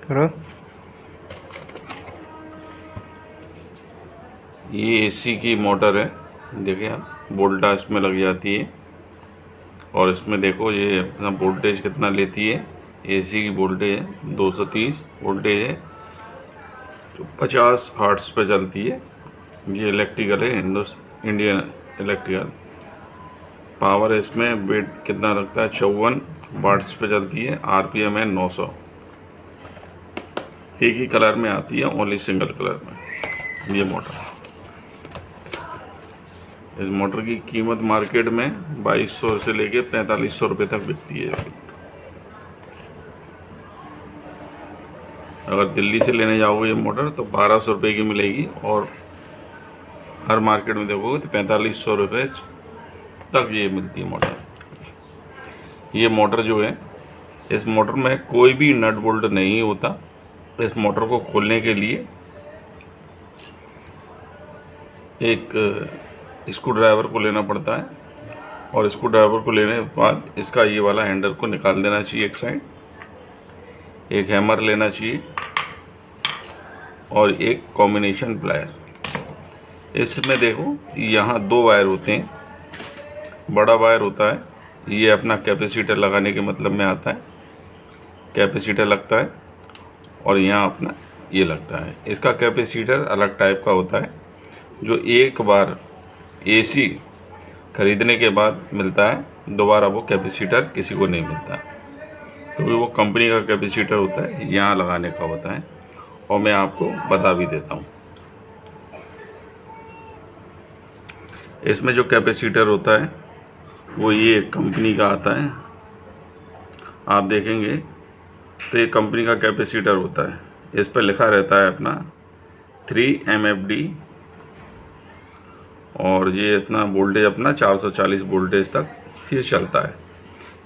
करो। ये एसी की मोटर है, देखिए आप, वोल्टेज इसमें लग जाती है। और इसमें देखो ये अपना वोल्टेज कितना लेती है। एसी की वोल्टेज है 230 वोल्टेज है, तो 50 हर्ट्ज पे चलती है। ये इलेक्ट्रिकल है, इंडियन इलेक्ट्रिकल। पावर इसमें वेट कितना रखता है, 54 वाट्स पे चलती है। आरपीएम है 900। एक ही कलर में आती है, ओनली सिंगल कलर में ये मोटर। इस मोटर की कीमत मार्केट में 2200 से लेके 4500 रुपये तक बिकती है। अगर दिल्ली से लेने जाओगे ये मोटर तो 1200 रुपये की मिलेगी, और हर मार्केट में देखोगे तो 4500 रुपये तक ये मिलती है मोटर। ये मोटर जो है, इस मोटर में कोई भी नट बोल्ट नहीं होता। इस मोटर को खोलने के लिए एक स्क्रू ड्राइवर को लेना पड़ता है, और स्क्रू ड्राइवर को लेने के बाद इसका ये वाला हैंडल को निकाल देना चाहिए एक साइड। एक हैमर लेना चाहिए और एक कॉम्बिनेशन प्लायर। इसमें देखो यहाँ 2 वायर होते हैं। बड़ा वायर होता है, ये अपना कैपेसिटर लगाने के मतलब में आता है, कैपेसिटर लगता है। और यहाँ अपना ये लगता है। इसका कैपेसिटर अलग टाइप का होता है, जो एक बार एसी खरीदने के बाद मिलता है, दोबारा वो कैपेसिटर किसी को नहीं मिलता, क्योंकि वो कंपनी का कैपेसिटर होता है, यहाँ लगाने का होता है। और मैं आपको बता भी देता हूँ, इसमें जो कैपेसिटर होता है वो ये कंपनी का आता है। आप देखेंगे तो ये कंपनी का कैपेसिटर होता है। इस पर लिखा रहता है अपना 3 MFD, और ये इतना वोल्टेज अपना 440 वोल्टेज तक ये चलता है।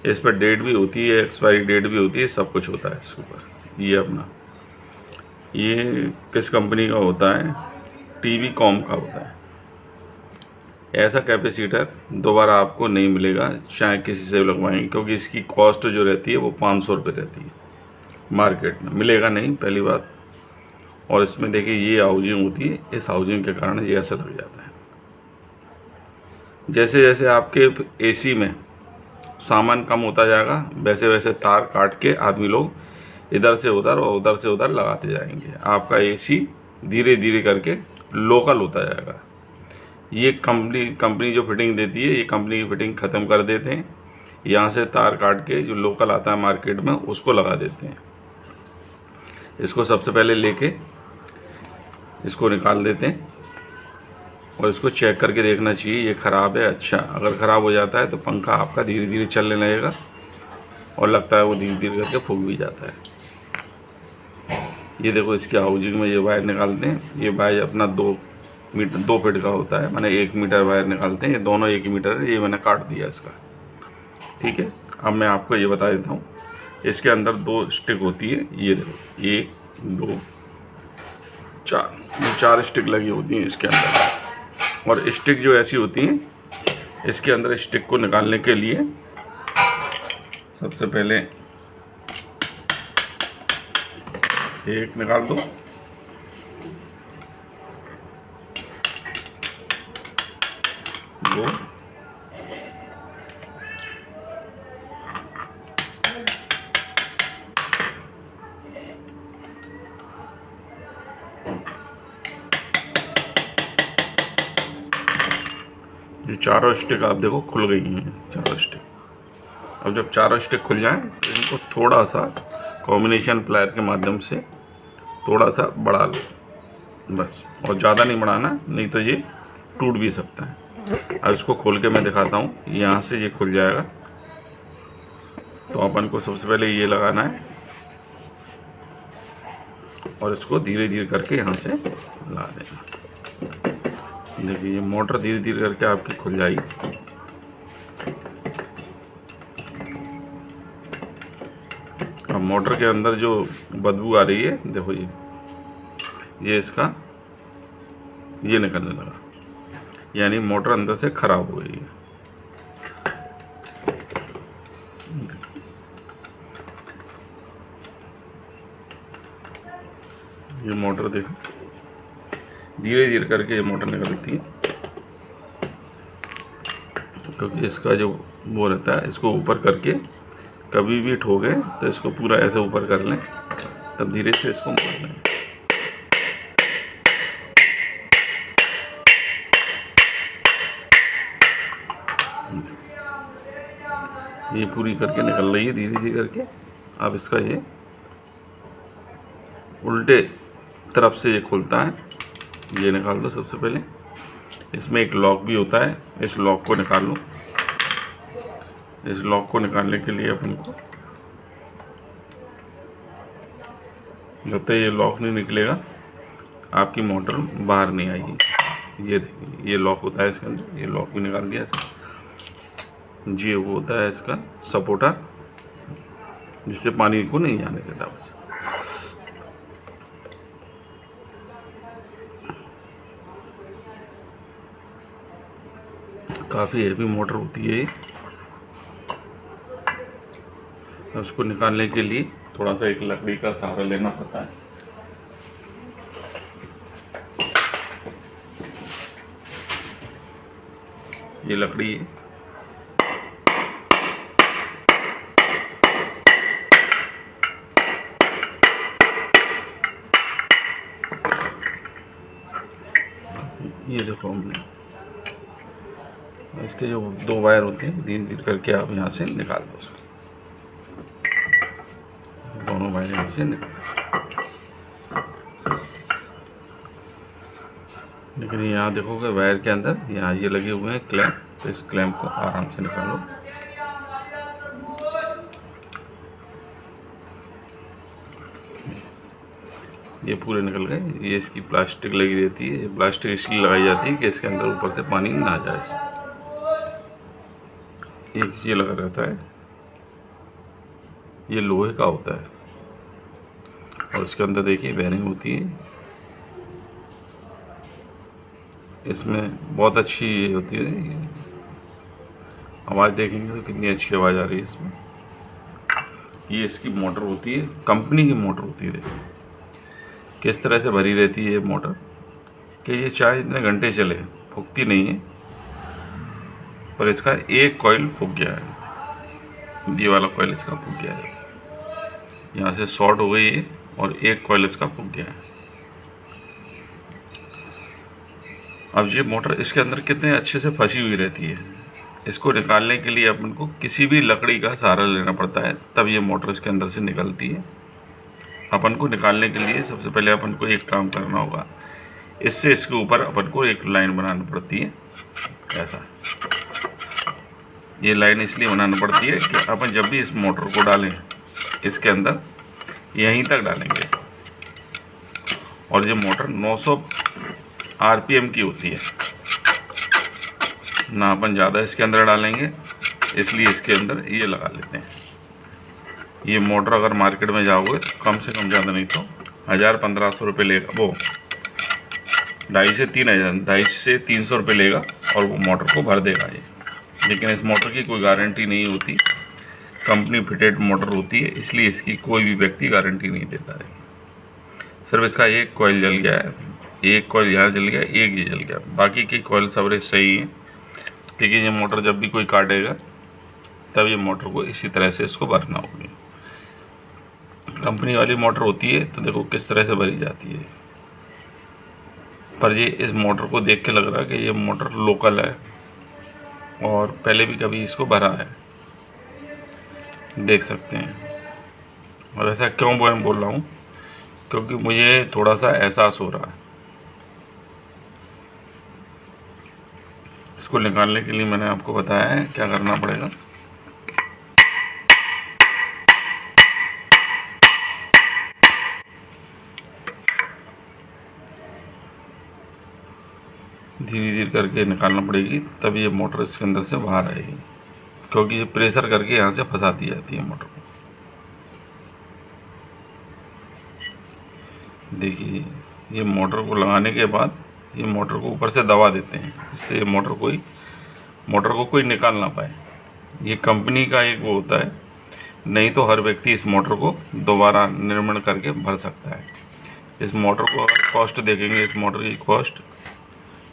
इस पर डेट भी होती है, एक्सपायरी डेट भी होती है, सब कुछ होता है इसके ऊपर। ये अपना ये किस कंपनी का होता है, टीवी कॉम का होता है। ऐसा कैपेसिटर दोबारा आपको नहीं मिलेगा, चाहे किसी से लगवाएंगे, क्योंकि इसकी कॉस्ट जो रहती है वो 500 रुपये रहती है। मार्केट में मिलेगा नहीं, पहली बात। और इसमें देखिए ये हाउजिंग होती है, इस हाउजिंग के कारण ये ऐसा लग जाता है। जैसे जैसे आपके एसी में सामान कम होता जाएगा, वैसे वैसे तार काट के आदमी लोग इधर से उधर और उधर से उधर लगाते जाएंगे। आपका एसी धीरे धीरे करके लोकल होता जाएगा। ये कंपनी जो फिटिंग देती है, ये कंपनी की फिटिंग ख़त्म कर देते हैं। यहाँ से तार काट के जो लोकल आता है मार्केट में, उसको लगा देते हैं। इसको सबसे पहले लेके इसको निकाल देते हैं, और इसको चेक करके देखना चाहिए ये ख़राब है। अच्छा, अगर ख़राब हो जाता है तो पंखा आपका धीरे धीरे चलने लगेगा, और लगता है वो धीरे धीरे करके फूक भी जाता है। ये देखो इसके हाउजिंग में ये वायर निकालते हैं। ये वायर अपना 2 फीट का होता है, मैंने 1 मीटर वायर निकालते हैं। ये दोनों 1 मीटर है, ये मैंने काट दिया इसका। ठीक है, अब मैं आपको ये बता देता हूँ। इसके अंदर 2 स्टिक होती है, ये देखो 1 2 4 स्टिक लगी होती हैं इसके अंदर। और स्टिक जो ऐसी होती हैं, इसके अंदर स्टिक को निकालने के लिए सबसे पहले एक निकाल दो, दो, ये चारों स्टिक आप देखो खुल गई हैं, चारों स्टिक। अब जब चारों स्टिक खुल जाएं तो इनको थोड़ा सा कॉम्बिनेशन प्लायर के माध्यम से थोड़ा सा बढ़ा लो बस, और ज़्यादा नहीं बढ़ाना, नहीं तो ये टूट भी सकता है। अब इसको खोल के मैं दिखाता हूँ। यहाँ से ये खुल जाएगा, तो अपन को सबसे पहले ये लगाना है, और इसको धीरे धीरे करके यहाँ से लगा देना। देखिए ये मोटर धीरे धीरे करके आपकी खुल जाएगी। अब मोटर के अंदर जो बदबू आ रही है, देखो ये इसका ये निकलने लगा, यानी मोटर अंदर से ख़राब हो गई है। ये मोटर देखो, धीरे धीरे करके ये मोटर निकलती है, क्योंकि इसका जो वो रहता है, इसको ऊपर करके कभी भी ठोके तो इसको पूरा ऐसे ऊपर कर लें, तब धीरे से इसको मोड़ लें। ये पूरी करके निकल रही है धीरे धीरे करके। अब इसका ये उल्टे तरफ से ये खुलता है, ये निकाल दो सबसे पहले। इसमें एक लॉक भी होता है, इस लॉक को निकाल लो। इस लॉक को निकालने के लिए अपन को, जब तक ये लॉक नहीं निकलेगा आपकी मोटर बाहर नहीं आएगी। ये देखिए, ये लॉक होता है इसके अंदर, ये लॉक भी निकाल दिया इसका। ये वो होता है इसका सपोर्टर, जिससे पानी को नहीं जाने देता। बस काफ़ी हेवी मोटर होती है ये। उसको निकालने के लिए थोड़ा सा एक लकड़ी का सहारा लेना पड़ता है। ये लकड़ी है, ये देखो हमने इसके जो दो वायर होते हैं, धीरे धीरे करके आप यहाँ से निकाल दो उसको। दोनों वायर यहाँ से निकाल, लेकिन यहाँ देखोगे वायर के अंदर यहाँ ये लगे हुए हैं क्लैंप, तो इस क्लैंप को आराम से निकालो। ये पूरे निकल गए। ये इसकी प्लास्टिक लगी रहती है, ये प्लास्टिक इसलिए लगाई जाती है कि इसके अंदर ऊपर से पानी ना जाए इसमें। एक ये लगा रहता है, ये लोहे का होता है, और इसके अंदर देखिए बेरिंग होती है। इसमें बहुत अच्छी ये होती है, आवाज़ देखेंगे तो कितनी अच्छी आवाज़ आ रही है इसमें। ये इसकी मोटर होती है, कंपनी की मोटर होती है। देखिए किस तरह से भरी रहती है ये मोटर, कि ये चाहे इतने घंटे चले फूकती नहीं है। पर इसका एक कॉइल फूक गया है, ये वाला कॉइल इसका फूक गया है, यहाँ से शॉर्ट हो गई है और एक कॉइल इसका फूक गया है। अब ये मोटर इसके अंदर कितने अच्छे से फंसी हुई रहती है, इसको निकालने के लिए अपन को किसी भी लकड़ी का सहारा लेना पड़ता है, तब ये मोटर इसके अंदर से निकलती है। अपन को निकालने के लिए सबसे पहले अपन को एक काम करना होगा, इससे इसके ऊपर अपन को एक लाइन बनानी पड़ती है। ऐसा ये लाइन इसलिए बनानी पड़ती है कि अपन जब भी इस मोटर को डालें इसके अंदर, यहीं तक डालेंगे। और ये मोटर 900 आरपीएम की होती है ना, अपन ज़्यादा इसके अंदर डालेंगे, इसलिए इसके अंदर ये लगा लेते हैं। ये मोटर अगर मार्केट में जाओगे तो कम से कम, ज़्यादा नहीं तो 1000-1500 रुपये लेगा, वो 250 से 300 रुपये लेगा और वो मोटर को भर देगा ये। लेकिन इस मोटर की कोई गारंटी नहीं होती, कंपनी फिटेड मोटर होती है, इसलिए इसकी कोई भी व्यक्ति गारंटी नहीं देता है। सिर्फ इसका एक कॉइल जल गया है, एक कॉइल यहाँ जल गया, एक ये जल गया, बाकी की कॉइल सवरेज सही है। क्योंकि ये मोटर जब भी कोई काटेगा तब ये मोटर को इसी तरह से इसको भरना होगी। कंपनी वाली मोटर होती है तो देखो किस तरह से भरी जाती है, पर ये इस मोटर को देख के लग रहा है कि ये मोटर लोकल है और पहले भी कभी इसको भरा है, देख सकते हैं। और ऐसा क्यों मैं बोल रहा हूँ, क्योंकि मुझे थोड़ा सा एहसास हो रहा है। इसको निकालने के लिए मैंने आपको बताया है क्या करना पड़ेगा। धीरे धीरे करके निकालना पड़ेगी, तब ये मोटर इसके अंदर से बाहर आएगी, क्योंकि ये प्रेशर करके यहाँ से फंसा दी जाती है मोटर को। देखिए ये मोटर को लगाने के बाद ये मोटर को ऊपर से दबा देते हैं, जिससे ये मोटर को कोई निकाल ना पाए। ये कंपनी का एक वो होता है, नहीं तो हर व्यक्ति इस मोटर को दोबारा निर्माण करके भर सकता है। इस मोटर को अगर कॉस्ट देखेंगे, इस मोटर की कॉस्ट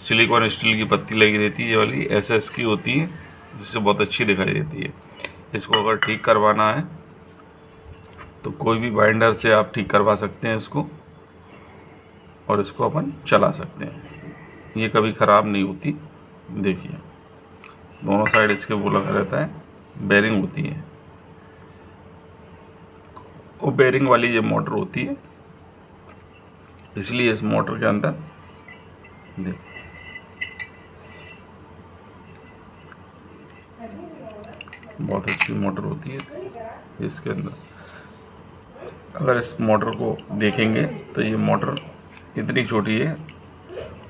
सिलिकॉन स्टील की पत्ती लगी रहती है, ये वाली SS की होती है, जिससे बहुत अच्छी दिखाई देती है। इसको अगर ठीक करवाना है तो कोई भी बाइंडर से आप ठीक करवा सकते हैं इसको, और इसको अपन चला सकते हैं। ये कभी ख़राब नहीं होती। देखिए दोनों साइड इसके वो लगा रहता है, बेरिंग होती है, वो बेरिंग वाली ये मोटर होती है, इसलिए इस मोटर के अंदर देख बहुत अच्छी मोटर होती है। इसके अंदर अगर इस मोटर को देखेंगे तो ये मोटर इतनी छोटी है,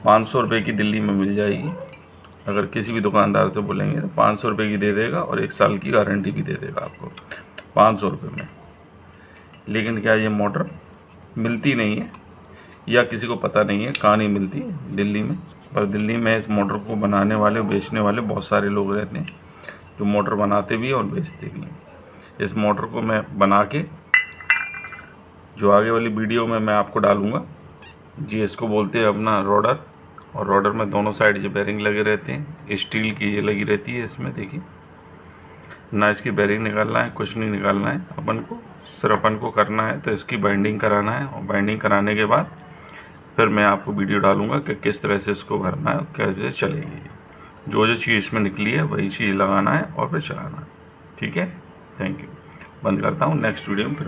500 रुपये की दिल्ली में मिल जाएगी। अगर किसी भी दुकानदार से बोलेंगे तो 500 रुपये की दे देगा, और 1 साल की गारंटी भी दे देगा आपको 500 रुपये में। लेकिन क्या ये मोटर मिलती नहीं है, या किसी को पता नहीं है कहाँ नहीं मिलती दिल्ली में। पर दिल्ली में इस मोटर को बनाने वाले, बेचने वाले बहुत सारे लोग रहते हैं, जो मोटर बनाते भी हैं और बेचते भी हैं। इस मोटर को मैं बना के जो आगे वाली वीडियो में मैं आपको डालूँगा जी, इसको बोलते हैं अपना रोडर। और रोडर में दोनों साइड ये बेरिंग लगे रहते हैं, स्टील की ये लगी रहती है इसमें। देखिए ना इसकी बेरिंग निकालना है, कुछ नहीं निकालना है अपन को, सिर्फ अपन को करना है तो इसकी बाइंडिंग कराना है। और बाइंडिंग कराने के बाद फिर मैं आपको वीडियो डालूँगा कि किस तरह से इसको भरना है और कैसे चलेगी। जो जो चीज़ इसमें निकली है वही चीज़ लगाना है और फिर चलाना है। ठीक है, थैंक यू। बंद करता हूँ, नेक्स्ट वीडियो में फिर